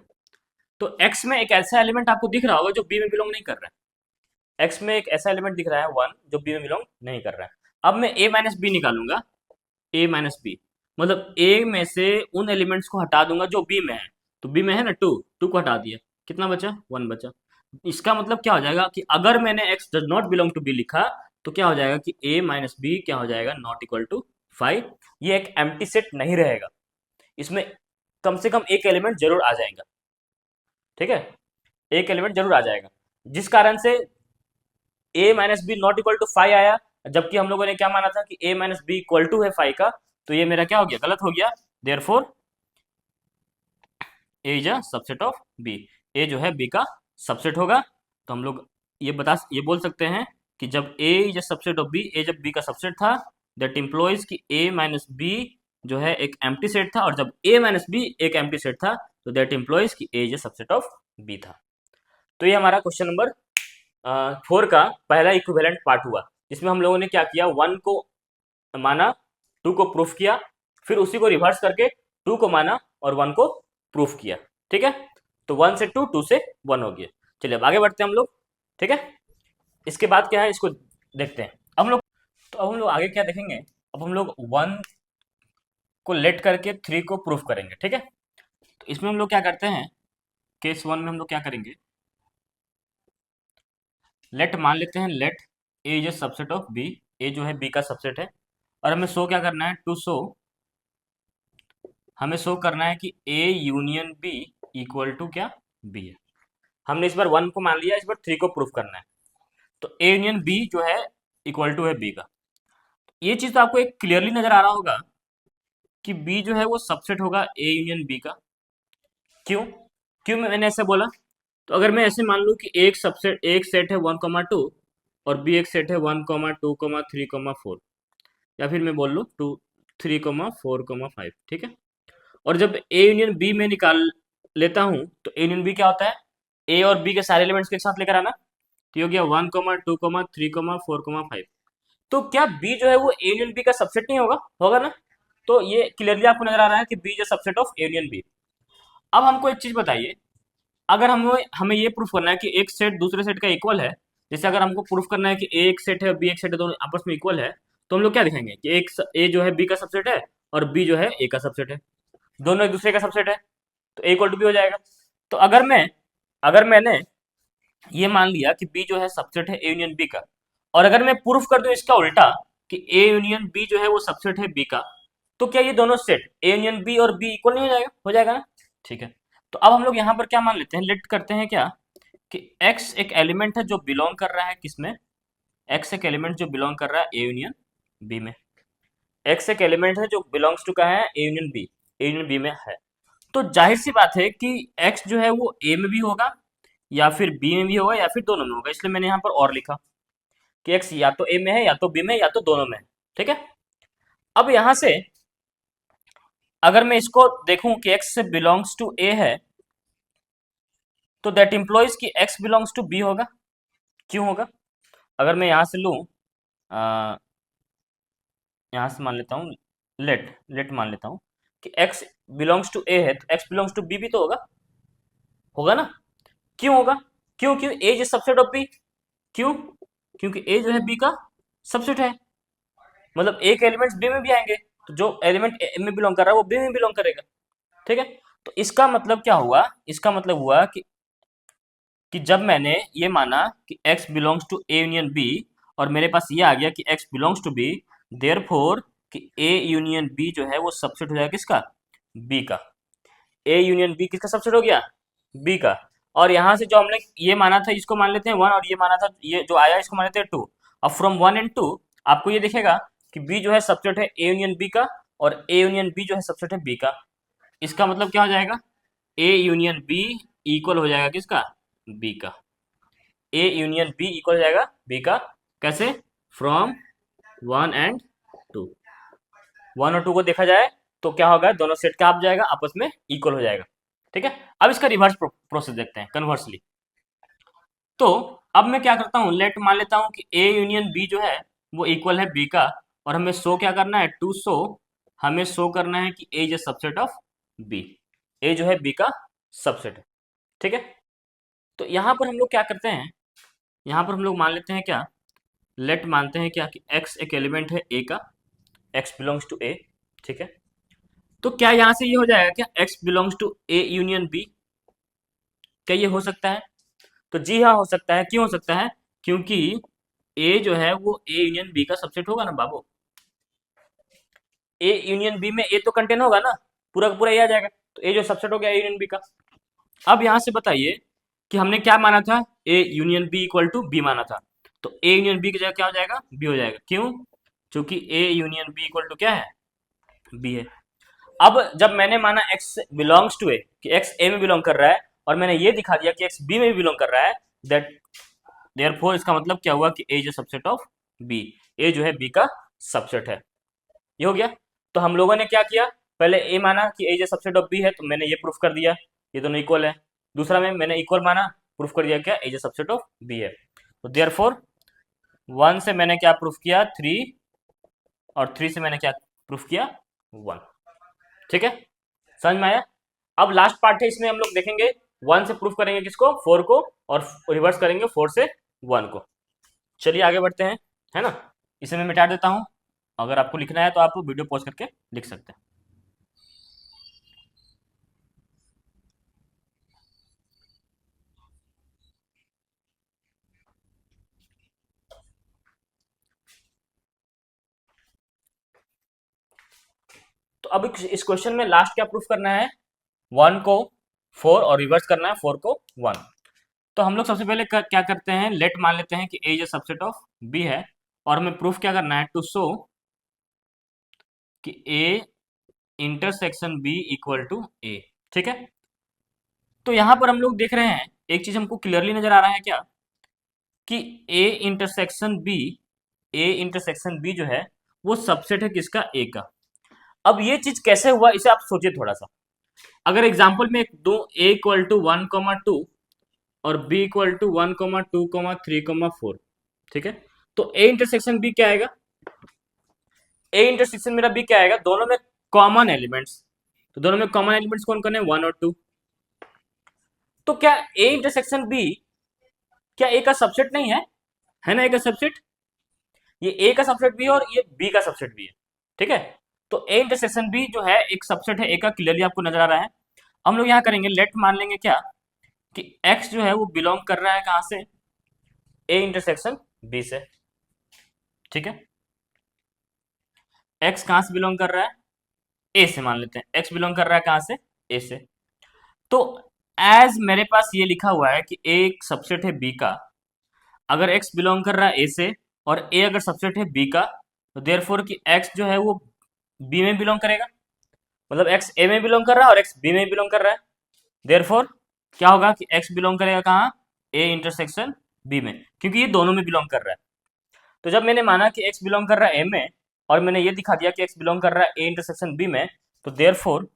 तो x में एक ऐसा एलिमेंट आपको दिख रहा होगा जो b में बिलोंग नहीं कर रहा है, x में एक ऐसा एलिमेंट दिख रहा है 1 जो b में बिलोंग नहीं कर रहा है। अब मैं a माइनस बी निकालूंगा, a माइनस बी मतलब a में से उन एलिमेंट्स को हटा दूंगा जो b में है, तो b में है ना 2, 2 को हटा दिया, कितना बचा 1 बचा। इसका मतलब क्या हो जाएगा कि अगर मैंने x does not belong to b लिखा तो क्या हो जाएगा कि a माइनस बी क्या हो जाएगा नॉट इक्वल टू 5। ये एक एम्प्टी सेट नहीं रहेगा, इसमें कम से कम एक एलिमेंट जरूर आ जाएगा। ठीक है, एक एलिमेंट जरूर आ जाएगा, जिस कारण से a minus B not equal to 5 आया, जबकि हम लोगों ने क्या माना था कि a minus B equal to है 5 का, तो ये मेरा क्या हो गया, गलत हो गया। Therefore a is a subset of b, a जो है b का सबसेट होगा। तो हम लोग ये बोल सकते हैं कि जब a is a subset of b, a जब b का सबसेट था, दैट इंप्लॉइज कि a माइनस बी जो है एक एम्प्टी सेट था, और जब a माइनस बी एक एम्प्टी सेट था तो दैट इंप्लॉइज कि a is a subset of b था। तो ये हमारा क्वेश्चन नंबर 4 का पहला इक्विवेलेंट पार्ट हुआ, जिसमें हम लोगों ने क्या किया, 1 को माना, 2 को प्रूफ किया, फिर उसी को रिवर्स करके 2 को माना और 1 को प्रूफ किया। ठीक है, तो 1 से 2, 2 से 1 हो गया। चलिए अब आगे बढ़ते हैं हम लोग। ठीक है, इसके बाद क्या है इसको देखते हैं अब हम लोग। तो अब हम लोग आगे क्या देखेंगे, अब हम लोग 1 को लेट करके 3 को प्रूफ करेंगे। ठीक है, तो इसमें हम लोग क्या करते हैं, केस 1 में हम लोग क्या करेंगे, लेट मान लेते हैं let A is a subset of B, A जो है बी का सबसेट है, और हमें शो क्या करना है, टू शो, हमें शो करना है कि A union B equal to क्या, बी है। हमने इस बार 1 को मान लिया, इस बार 3 को प्रूफ करना है। तो ए यूनियन बी जो है इक्वल टू है बी का। ये चीज तो आपको एक क्लियरली नजर आ रहा होगा कि बी जो है वो सबसेट होगा ए यूनियन बी का। क्यों, क्यों मैंने ऐसे बोला, तो अगर मैं ऐसे मान लूं कि एक सबसेट, एक सेट है 1,2 और बी एक सेट है 1,2,3,4, या फिर मैं बोल लूँ 2,3,4,5। ठीक है, और जब ए यूनियन बी में निकाल लेता हूं तो ए यूनियन बी क्या होता है, ए और बी के सारे एलिमेंट्स के साथ लेकर आना, तो ये हो गया 1,2,3,4,5। तो क्या बी जो है वो ए यूनियन बी का सबसेट नहीं होगा, होगा ना। तो ये क्लियरली आपको नजर आ रहा है कि B is subset of A union B. अब हमको एक चीज बताइए, अगर हमें हमें ये प्रूफ करना है कि एक सेट दूसरे सेट का इक्वल है, जैसे अगर हमको प्रूफ करना है कि ए एक सेट है और बी एक सेट है, दोनों आपस में इक्वल है, तो हम लोग क्या दिखाएंगे कि एक ए जो है बी का सबसेट है और बी जो है ए का सबसेट है, दोनों एक दूसरे का सबसेट है, तो ए इक्वल टू बी हो जाएगा। तो अगर मैंने ये मान लिया कि बी जो है सबसेट है ए यूनियन बी का, और अगर मैं प्रूफ कर दूं इसका उल्टा कि ए यूनियन बी जो है वो सबसेट है बी का, तो क्या ये दोनों सेट ए यूनियन बी और बी इक्वल नहीं हो जाएगा, हो जाएगा ना। ठीक है, तो अब हम लोग यहाँ पर क्या मान लेते हैं, लेट करते हैं क्या कि x एक एलिमेंट है जो बिलोंग कर रहा है किसमें, x एक एलिमेंट जो बिलोंग कर रहा है ए यूनियन बी में, x एक एलिमेंट है जो बिलोंग्स टू का है A union B, A union B में है। तो जाहिर सी बात है कि x जो है वो ए में भी होगा या फिर बी में भी होगा या फिर दोनों में होगा, इसलिए मैंने यहाँ पर और लिखा कि x या तो ए में है या तो बी में या तो दोनों में है। ठीक है, अब यहाँ से अगर मैं इसको देखूं कि x से बिलोंग्स टू ए है, तो दैट इम्प्लॉइज कि x बिलोंग्स टू बी होगा। क्यों होगा, अगर मैं यहाँ से लूँ, यहाँ से मान लेता हूँ, लेट लेट मान लेता हूँ कि x बिलोंग्स टू ए है, तो x बिलोंग्स टू बी भी तो होगा, होगा ना। क्यों होगा, क्यों, क्यों ए इज सबसेट ऑफ बी, क्यों, क्योंकि ए जो है बी का सबसेट है, मतलब ए के एलिमेंट्स बी में भी आएंगे, तो जो एलिमेंट ए में बिलोंग कर रहा है वो बी में बिलोंग करेगा। ठीक है, तो इसका मतलब क्या हुआ, इसका मतलब हुआ कि जब मैंने ये माना कि x belongs to A union B और मेरे पास ये आ गया कि x belongs to B, therefore कि a यूनियन b जो है वो सबसेट हो जाएगा किसका, b का। a यूनियन b किसका सबसेट हो गया, b का। और यहाँ से जो हमने ये माना था इसको मान लेते हैं 1, और ये माना था, ये जो आया इसको मान लेते हैं 2। अब फ्रॉम 1 एंड 2 आपको ये दिखेगा कि b जो है सबसेट है a यूनियन b का, और a यूनियन b जो है सबसेट है b का। इसका मतलब क्या हो जाएगा, a यूनियन b इक्वल हो जाएगा किसका, b का। ए यूनियन बी इक्वल हो जाएगा बी का, कैसे, फ्रॉम 1 एंड 2, 1 और 2 को देखा जाए तो क्या होगा, दोनों सेट क्या आप जाएगा, आपस में इक्वल हो जाएगा। ठीक है, अब इसका रिवर्स प्रोसेस देखते हैं, कन्वर्सली। तो अब मैं क्या करता हूँ, लेट मान लेता हूँ कि ए यूनियन बी जो है वो इक्वल है बी का, और हमें शो क्या करना है, टू शो, हमें शो करना है कि A is a subset of B, A जो है बी का सबसेट है। ठीक है, तो यहाँ पर हम लोग क्या करते हैं, यहाँ पर हम लोग मान लेते हैं क्या, लेट मानते हैं क्या कि x एक एलिमेंट है a का, x बिलोंग्स टू a। ठीक है, तो क्या यहाँ से ये हो जाएगा क्या, x belongs to a union b, क्या ये हो सकता है, तो जी हाँ हो सकता है। क्यों हो सकता है, क्योंकि a जो है वो a यूनियन b का सबसेट होगा ना बाबू, a यूनियन b में a तो कंटेन होगा ना, पूरा का पूरा ये आ जाएगा, तो a जो सबसेट हो गया a यूनियन b का। अब यहाँ से बताइए कि हमने क्या माना था, a union b equal to b माना था, तो a यूनियन b की जगह क्या हो जाएगा, b हो जाएगा। क्यों, क्योंकि a union b equal to क्या है, b है। अब जब मैंने माना x बिलोंग्स टू a कि x a में बिलोंग कर रहा है, और मैंने ये दिखा दिया कि x b में भी बिलोंग कर रहा है, दैट देयरफॉर इसका मतलब क्या हुआ कि a is a subset of b, a जो है b का सबसेट है। ये हो गया। तो हम लोगों ने क्या किया, पहले a माना कि a is a subset of b है, तो मैंने ये प्रूफ कर दिया ये दोनों इक्वल है। दूसरा में मैंने इक्वल माना, प्रूफ कर दिया क्या, a is a subset of b है। तो देयरफॉर 1 से मैंने क्या प्रूफ किया, 3, और 3 से मैंने क्या प्रूफ किया, 1। ठीक है, समझ में आया। अब लास्ट पार्ट है, इसमें हम लोग देखेंगे 1 से प्रूफ करेंगे किसको, 4 को, और रिवर्स करेंगे 4 से 1 को। चलिए आगे बढ़ते हैं, है ना। इसे मैं मिटा देता हूं। अगर आपको लिखना है तो आप वीडियो पॉज करके लिख सकते हैं। तो अब इस क्वेश्चन में लास्ट क्या प्रूफ करना है, 1 को 4 और रिवर्स करना है 4 को 1। तो हम लोग सबसे पहले क्या करते हैं, लेट मान लेते हैं कि A is a subset of B है, और हमें प्रूफ क्या करना है, टू शो कि A intersection B equal to A. ठीक है। तो यहां पर हम लोग देख रहे हैं, एक चीज हमको क्लियरली नजर आ रहा है क्या, कि A intersection B, A intersection B जो है वो सबसेट है किसका, ए का। अब ये चीज कैसे हुआ इसे आप सोचिए थोड़ा सा। अगर एग्जाम्पल में दो, ए इक्वल टू 1,2 और बी इक्वल टू 1,2,3,4, ठीक है। तो ए इंटरसेक्शन बी क्या आएगा, ए इंटरसेक्शन मेरा बी क्या आएगा, दोनों में कॉमन एलिमेंट्स। तो दोनों में कॉमन एलिमेंट्स कौन कौन है, 1 और 2। तो क्या ए इंटरसेक्शन बी क्या ए का सबसेट नहीं है ना, ए का सबसेट, ये ए का सबसेट भी है और ये बी का सबसेट भी है। ठीक है। तो ए इंटरसेक्शन बी जो है एक सबसेट है ए का, क्लियरली आपको नजर आ रहा है। हम लोग यहाँ करेंगे, लेट मान लेंगे क्या, कि x जो है वो बिलोंग कर रहा है कहां से, ए इंटरसेक्शन बी से। ठीक है। x कहां से बिलोंग कर रहा है, ए से मान लेते हैं, x बिलोंग कर रहा है कहां से, ए से। तो एज मेरे पास ये लिखा हुआ है कि ए एक सबसेट है बी का, अगर x बिलोंग कर रहा है ए से और ए अगर सबसेट है बी का, तो देयरफॉर कि x जो है वो बी में बिलोंग करेगा, मतलब x ए में बिलोंग कर रहा है और x बी में बिलोंग कर रहा है। देयरफॉर क्या होगा कि x बिलोंग करेगा कहाँ, ए इंटरसेक्शन बी में, क्योंकि ये दोनों में बिलोंग कर रहा है। तो जब मैंने माना कि x बिलोंग कर रहा है ए में और मैंने ये दिखा दिया कि x बिलोंग कर रहा है ए इंटरसेक्शन बी में, तो देयरफॉर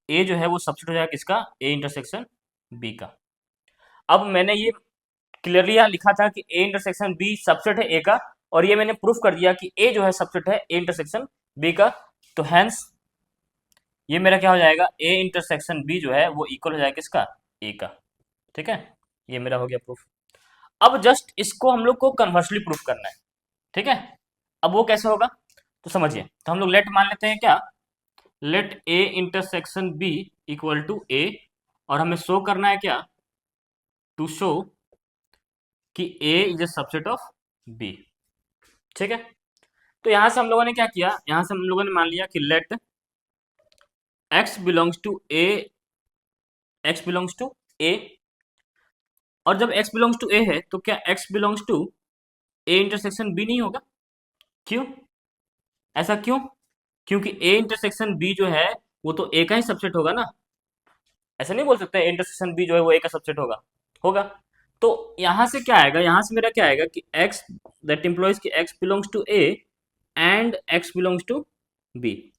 ए जो है वो सबसेट हो जाएगा किसका, ए इंटरसेक्शन बी का। अब मैंने ये क्लियरली यहाँ लिखा था कि ए इंटरसेक्शन बी सबसेट है ए का, और ये मैंने प्रूफ कर दिया कि ए जो है सबसेट है ए इंटरसेक्शन बी का। तो हैंस ये मेरा क्या हो जाएगा, ए इंटरसेक्शन बी जो है वो इक्वल हो जाएगा किसका, ए का। ठीक है। ये मेरा हो गया प्रूफ। अब जस्ट इसको हम लोग को कन्वर्सली प्रूफ करना है। ठीक है। अब वो कैसे होगा, तो समझिए। तो हम लोग लेट मान लेते हैं क्या, let A intersection B equal to A, और हमें शो करना है क्या, टू शो कि A is a subset of B. ठीक है। तो यहां से हम लोगों ने क्या किया, यहां से हम लोगों ने मान लिया कि let x belongs to A, x belongs to A, और जब x बिलोंग्स टू ए है तो क्या x belongs to A intersection B नहीं होगा, क्यों, ऐसा क्यों, क्योंकि ए इंटरसेक्शन बी जो है वो तो ए का ही सबसेट होगा ना, ऐसा नहीं बोल सकते ए इंटरसेक्शन बी जो है वो ए का सबसेट होगा, होगा। तो यहां से क्या आएगा, यहां से मेरा क्या आएगा कि x दैट इंप्लॉइज कि x belongs to A and x belongs to B,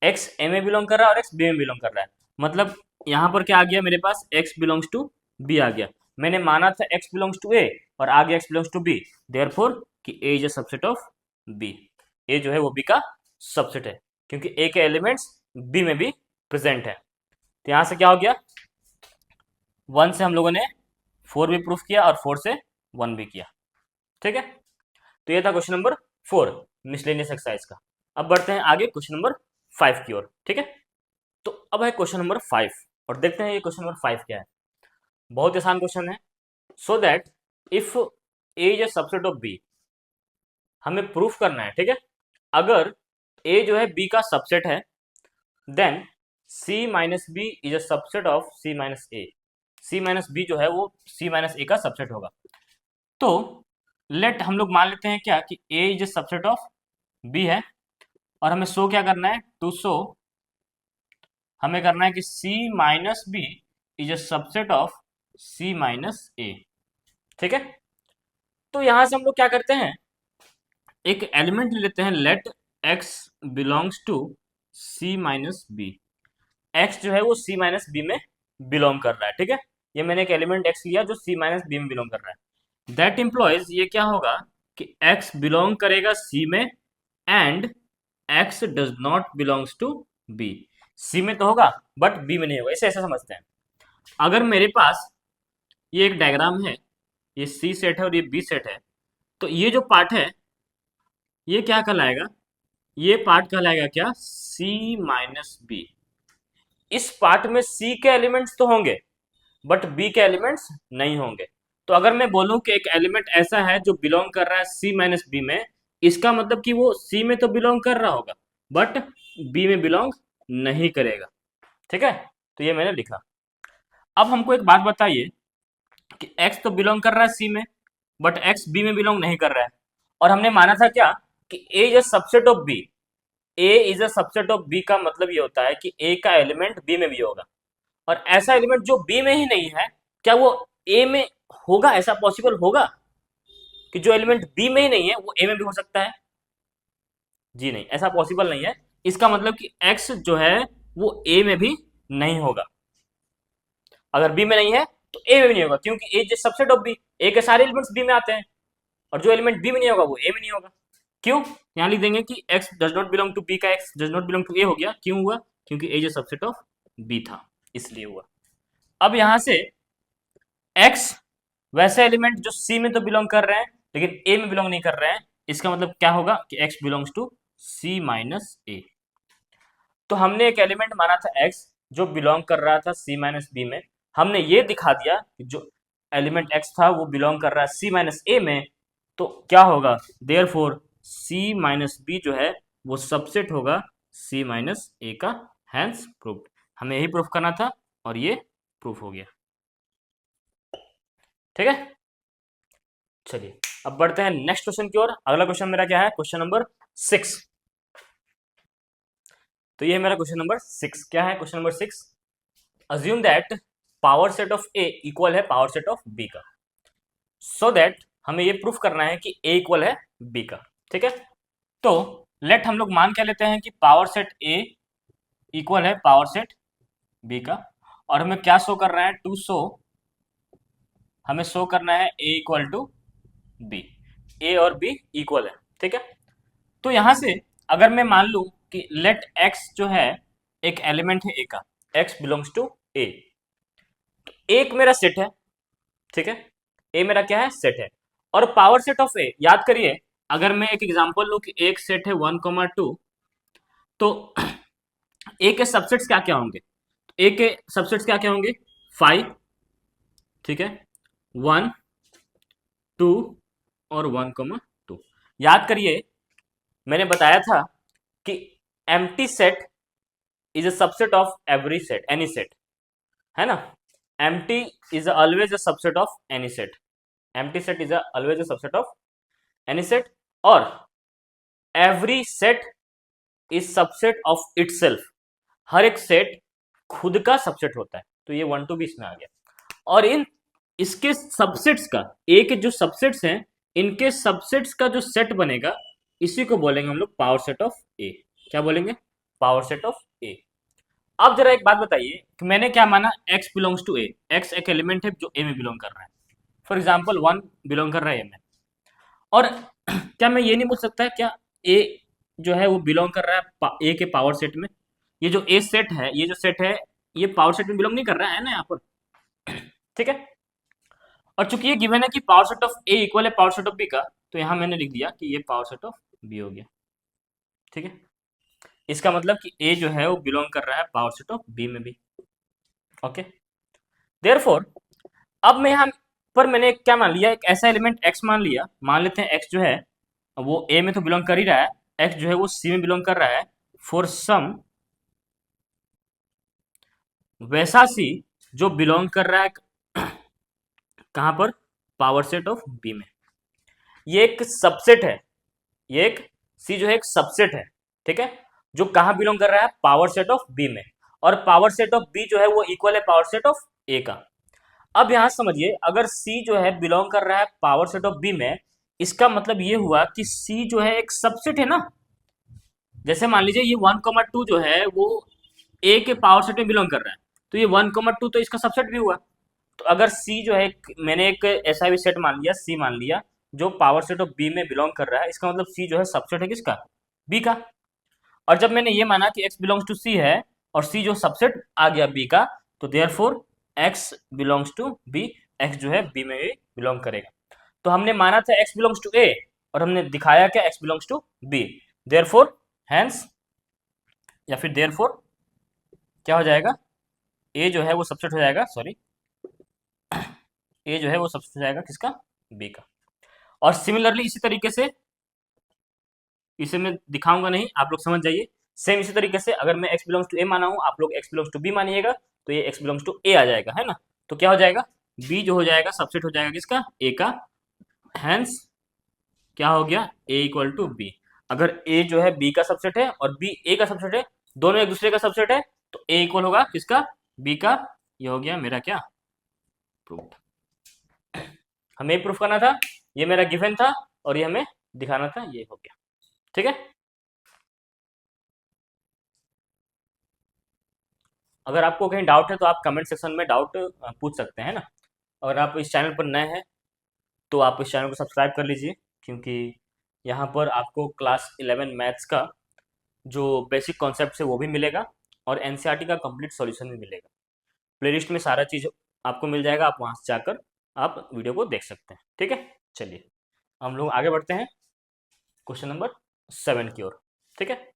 x A में बिलोंग कर रहा है और x बी में बिलोंग कर रहा है, मतलब यहां पर क्या आ गया मेरे पास, x बिलोंग्स टू बी आ गया। मैंने माना था x बिलोंग्स टू ए और आ गया x belongs to B, therefore कि a is a subset of b, a जो है वो b का सबसेट है, क्योंकि a के एलिमेंट्स b में भी प्रेजेंट है। तो यहां से क्या हो गया, 1 से हम लोगों ने 4 भी प्रूफ किया और 4 से 1 भी किया। ठीक है। तो ये था क्वेश्चन नंबर 4 मिसलेनियस एक्सरसाइज का। अब बढ़ते हैं आगे क्वेश्चन नंबर 5 की ओर। ठीक है। तो अब है क्वेश्चन नंबर 5, और देखते हैं ये क्वेश्चन नंबर 5 क्या है। बहुत आसान क्वेश्चन है। So that if A is a subset of B, हमें प्रूफ करना है। ठीक है। अगर ए जो है बी का सबसेट है, then C minus B is a subset of C minus A, C minus B जो है वो सी माइनस ए का सबसेट होगा। तो लेट हम लोग मान लेते हैं क्या कि A is a subset of B है, और हमें शो क्या करना है, टू शो हमें करना है कि C minus B is a subset of C minus A. ठीक है। तो यहां से हम लोग क्या करते हैं, एक एलिमेंट ले लेते हैं, let x belongs to C minus B, x जो है वो C माइनस बी में बिलोंग कर रहा है। ठीक है। ये मैंने एक एलिमेंट x लिया जो C माइनस बी में बिलोंग कर रहा है। दैट इंप्लॉइज ये क्या होगा कि x बिलोंग करेगा C में and x does not belongs to b, C में तो होगा बट बी में नहीं होगा, इसे ऐसा समझते हैं। अगर मेरे पास ये एक डायग्राम है, ये सी सेट है और ये बी सेट है, तो ये जो पार्ट है ये क्या कहलाएगा, ये पार्ट कहलाएगा क्या, सी माइनस बी। इस पार्ट में सी के एलिमेंट्स तो होंगे बट बी के एलिमेंट्स नहीं होंगे। तो अगर मैं बोलूं कि एक एलिमेंट ऐसा है जो बिलोंग कर रहा है सी माइनस बी में, इसका मतलब कि वो सी में तो बिलोंग कर रहा होगा बट बी में बिलोंग नहीं करेगा। ठीक है, तो ये मैंने लिखा। अब हमको एक बात बताइए कि x तो बिलोंग कर रहा है सी में बट x बी में बिलोंग नहीं कर रहा है, और हमने माना था क्या कि a is a subset of b। a is a subset of b का मतलब ये होता है कि a का एलिमेंट b में भी होगा, और ऐसा एलिमेंट जो b में ही नहीं है, क्या वो a में होगा? ऐसा पॉसिबल होगा कि जो एलिमेंट b में ही नहीं है वो a में भी हो सकता है? जी नहीं, ऐसा पॉसिबल नहीं है। इसका मतलब कि x जो है वो a में भी नहीं होगा। अगर b में नहीं है तो a में भी नहीं होगा, क्योंकि a is subset of b। a के सारे एलिमेंट्स b में आते हैं, और जो एलिमेंट b में नहीं होगा वो a में नहीं होगा। क्यों? यहां लिख देंगे कि x does not belong to b का x does not belong to a हो गया। क्यों हुआ? क्योंकि a is subset of b था, इसलिए हुआ। अब यहां से x वैसे एलिमेंट जो c में तो बिलोंग कर रहे हैं लेकिन a में बिलोंग नहीं कर रहे हैं, इसका मतलब क्या होगा कि x belongs to c minus a। तो हमने एक एलिमेंट माना था x जो बिलोंग कर रहा था c माइनस बी में। हमने ये दिखा दिया कि जो एलिमेंट x था वो बिलोंग कर रहा है c माइनस a में, तो क्या होगा, देयरफॉर c माइनस बी जो है वो सबसेट होगा c माइनस a का। Hence proved. हमें यही प्रूफ करना था और ये प्रूफ हो गया। ठीक है, चलिए अब बढ़ते हैं नेक्स्ट क्वेश्चन की ओर। अगला क्वेश्चन मेरा क्या है, क्वेश्चन नंबर 6। तो ये मेरा क्वेश्चन नंबर 6 क्या है, question number 6, assume that power set of A equal है पावर सेट ऑफ बी का, सो दैट हमें ये प्रूफ करना है कि ए इक्वल है बी का। ठीक है, तो लेट हम लोग मान क्या लेते हैं कि पावर सेट ए इक्वल है पावर सेट बी का, और हमें क्या शो कर रहा है, टू शो, हमें शो करना है ए इक्वल टू बी, ए और बी इक्वल है। ठीक है, तो यहां से अगर मैं मान लूं कि लेट एक्स जो है एक एलिमेंट है ए का, एक्स बिलोंग्स टू ए, एक मेरा सेट है। ठीक है, ए मेरा क्या है, सेट है, और पावर सेट ऑफ ए, याद करिए अगर मैं एक एग्जांपल लूं कि एक सेट है 1,2, तो ए के सबसेट्स क्या क्या होंगे, ए के सबसेट्स क्या क्या होंगे, 5, ठीक है, 1, 2 और 1,2। याद करिए मैंने बताया था कि empty set is a subset of every set, any set, है ना। Empty is always a subset of any set, empty set is always a subset of any set, और every set is subset of itself. हर एक set खुद का subset होता है, तो ये 1 2 भी इसमें आ गया। और इन इसके सबसेट्स का, ए के जो सबसेट्स हैं इनके सबसेट्स का जो सेट बनेगा इसी को बोलेंगे हम लोग पावर सेट ऑफ ए। क्या बोलेंगे, पावर सेट ऑफ ए। अब जरा एक बात बताइए कि मैंने क्या माना, x belongs to A, x एक एलिमेंट है जो ए में बिलोंग कर रहा है, फॉर एग्जाम्पल 1 बिलोंग कर रहा है ए में, और क्या मैं ये नहीं बोल सकता क्या ए जो है वो बिलोंग कर रहा है ए के पावर सेट में? ये जो ए सेट है, ये जो सेट है ये पावर सेट में बिलोंग नहीं कर रहा है ना यहाँ पर। ठीक है, और चूंकि ये गिवन है कि power set of A equal है पावर सेट ऑफ बी का, तो यहां मैंने लिख दिया कि ये पावर सेट ऑफ बी हो गया। ठीक है, इसका मतलब कि ए जो है वो बिलोंग कर रहा है पावर सेट ऑफ बी में भी। ओके, देयरफॉर अब मैं यहाँ पर मैंने क्या मान लिया, एक ऐसा एलिमेंट एक्स मान लिया, मान लेते हैं एक्स जो है वो ए में तो बिलोंग कर ही रहा है, एक्स जो है वो सी में बिलोंग कर रहा है, फॉर सम वैसा सी जो बिलोंग कर रहा है कहां पर, पावर सेट ऑफ बी में। ये एक सबसेट है, ये एक सी जो है एक सबसेट है। ठीक है, जो कहां बिलोंग कर रहा है, पावर सेट ऑफ बी में, और पावर सेट ऑफ बी जो है वो इक्वल है पावर सेट ऑफ ए का। अब यहां समझिए अगर सी जो है बिलोंग कर रहा है पावर सेट ऑफ बी में, इसका मतलब ये हुआ कि सी जो है एक सबसेट है ना। जैसे मान लीजिए ये 1,2 जो है वो ए के पावर सेट में बिलोंग कर रहा है, तो ये 1,2 तो इसका सबसेट भी हुआ। तो अगर सी जो है मैंने एक ऐसा भी सेट मान लिया, सी मान लिया, जो पावर सेट ऑफ बी में बिलोंग कर रहा है, इसका मतलब सी जो है सबसेट है किसका, बी का। और जब मैंने ये माना कि x बिलोंग्स टू सी है और c जो सबसेट आ गया b का, तो therefore x belongs to b, x जो है b में भी बिलोंग करेगा। तो हमने माना था x बिलोंग्स टू a और हमने दिखाया क्या x belongs to b। Therefore hence या फिर देयरफॉर क्या हो जाएगा, a जो है वो सबसेट हो जाएगा, सॉरी a जो है वो सबसेट हो जाएगा किसका, b का। और सिमिलरली इसी तरीके से, इसे मैं दिखाऊंगा नहीं, आप लोग समझ जाइए। सेम इसी तरीके से अगर मैं x बिलोंग्स टू a माना हूं, आप लोग x बिलोंग्स टू b मानिएगा, तो ये x बिलोंग्स टू a आ जाएगा, है ना। तो क्या हो जाएगा, b जो हो जाएगा सबसेट हो जाएगा किसका, a का। हैंस क्या हो गया, a इक्वल टू बी। अगर a जो है b का सबसेट है और b a का सबसेट है, दोनों एक दूसरे का सबसेट है, तो a इक्वल होगा किसका, b का। ये हो गया मेरा क्या, प्रूफ। हमें प्रूफ करना था, ये मेरा गिवन था, और ये हमें दिखाना था, ये हो गया। ठीक है। अगर आपको कहीं डाउट है तो आप कमेंट सेक्शन में डाउट पूछ सकते हैं ना। अगर आप इस चैनल पर नए हैं तो आप इस चैनल को सब्सक्राइब कर लीजिए, क्योंकि यहाँ पर आपको क्लास 11 मैथ्स का जो बेसिक कॉन्सेप्ट है वो भी मिलेगा, और एनसीईआरटी का कंप्लीट सॉल्यूशन भी मिलेगा। प्लेलिस्ट में सारा चीज़ आपको मिल जाएगा, आप वहाँ से जाकर आप वीडियो को देख सकते हैं। ठीक है, चलिए हम लोग आगे बढ़ते हैं क्वेश्चन नंबर 7 की ओर। ठीक है।